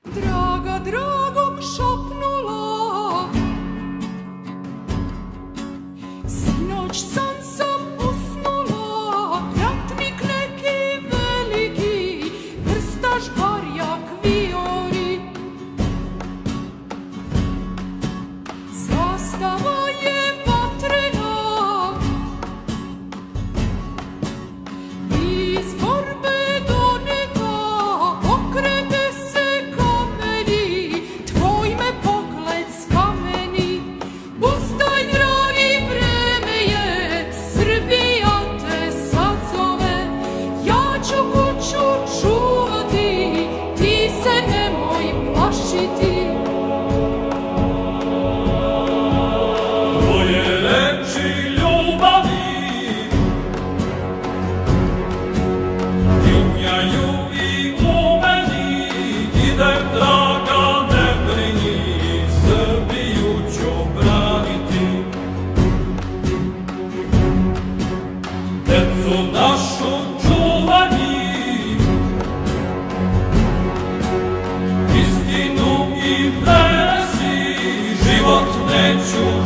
Draga dragom šapnula, sinoć sam usnula, ratnik neki veliki, krstaš barjak vijori. Zastava je vatrena, iz borbe do neba okrete se kameni, tvoj me pogled skameni. Ustaj dragi, vreme je, Srbija te sad zove, ja ću kuću čuvati, ti se nemoj plašiti. Tvoje reči ljubavi tinjaju i u meni, idem draga, ne brini, Srbiju ću braniti. Decu našu čuvani, istinu i presi, život neću